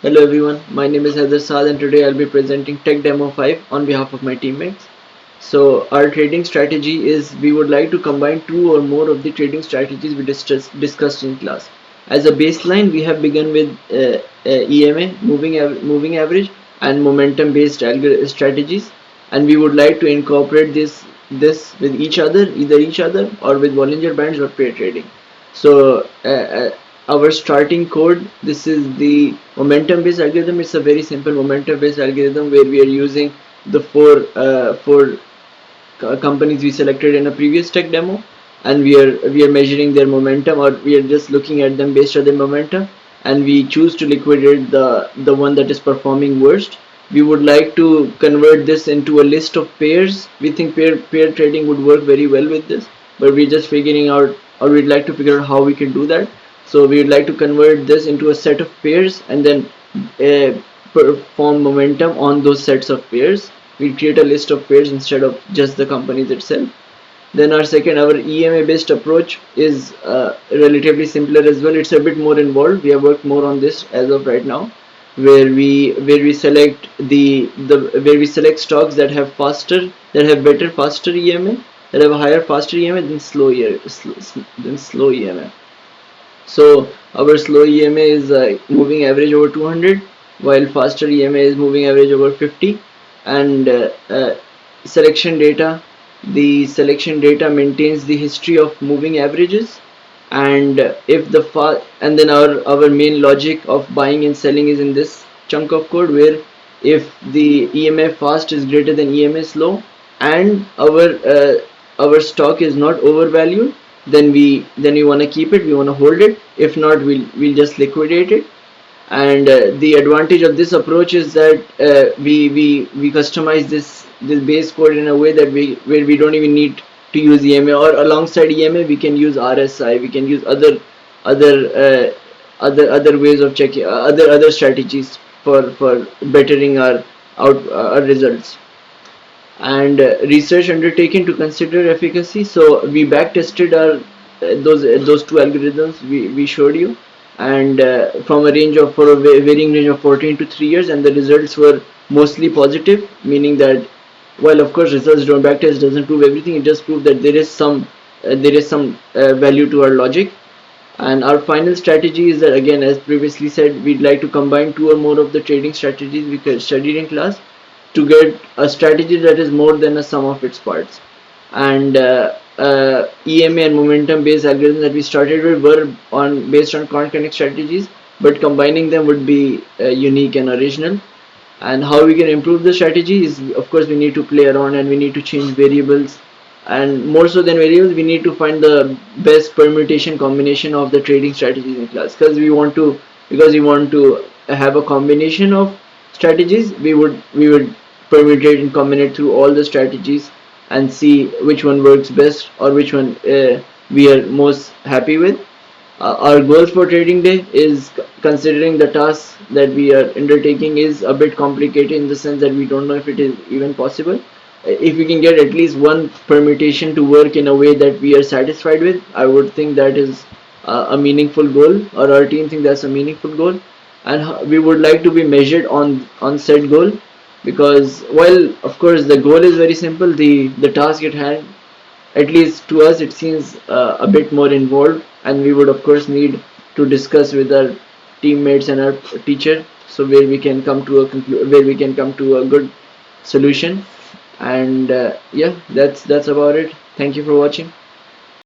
Hello everyone, my name is Heather Saad and today I'll be presenting Tech Demo 5 on behalf of my teammates. So our trading strategy is we would like to combine two or more of the trading strategies we discussed in class. As a baseline, we have begun with EMA, moving average, and momentum based strategies, and we would like to incorporate this with either each other or with Bollinger Bands or pair trading. So our starting code, this is the momentum based algorithm. It's a very simple momentum based algorithm where we are using the four companies we selected in a previous tech demo, and we are measuring their momentum, or we are just looking at them based on their momentum, and we choose to liquidate the one that is performing worst. We would like to convert this into a list of pairs. We think pair trading would work very well with this, but we're just figuring out, or we'd like to figure out how we can do that. So we'd like to convert this into a set of pairs and then perform momentum on those sets of pairs. We create a list of pairs instead of just the companies itself. Then our EMA based approach is relatively simpler as well. It's a bit more involved. We have worked more on this as of right now, where we select where we select stocks that have faster EMA, that have a higher faster EMA than slow EMA. So our slow EMA is moving average over 200, while faster EMA is moving average over 50. And selection data, the selection data maintains the history of moving averages, and and then our main logic of buying and selling is in this chunk of code, where if the EMA fast is greater than EMA slow and our stock is not overvalued, then we want to keep it, we want to hold it. If not, we'll just liquidate it. And the advantage of this approach is that we customize this base code in a way that where we don't even need to use EMA, or alongside EMA we can use RSI, we can use other uh, other ways of checking, other strategies for bettering our results. And research undertaken to consider efficacy. So we back tested our those two algorithms we showed you, and from a range of for a varying range of 14 to 3 years, and the results were mostly positive, meaning that while of course results don't backtest doesn't prove everything, it does prove that there is some value to our logic. And our final strategy is that, again, as previously said, we'd like to combine two or more of the trading strategies we studied in class to get a strategy that is more than a sum of its parts. And EMA and momentum based algorithms that we started with were based on current connect strategies, but combining them would be unique and original. And how we can improve the strategy is, of course, we need to play around and we need to change variables, and more so than variables, we need to find the best permutation combination of the trading strategies in class, because we want to have a combination of strategies. We would permutate and combine through all the strategies and see which one works best, or which one we are most happy with. Our goals for trading day is, considering the task that we are undertaking is a bit complicated in the sense that we don't know if it is even possible. If we can get at least one permutation to work in a way that we are satisfied with, I would think that is a meaningful goal, or our team think that's a meaningful goal. And we would like to be measured on said goal, because while of course the goal is very simple, the task at hand, at least to us, it seems a bit more involved, and we would of course need to discuss with our teammates and our teacher, so where we can come to where we can come to a good solution. And yeah, that's about it. Thank you for watching.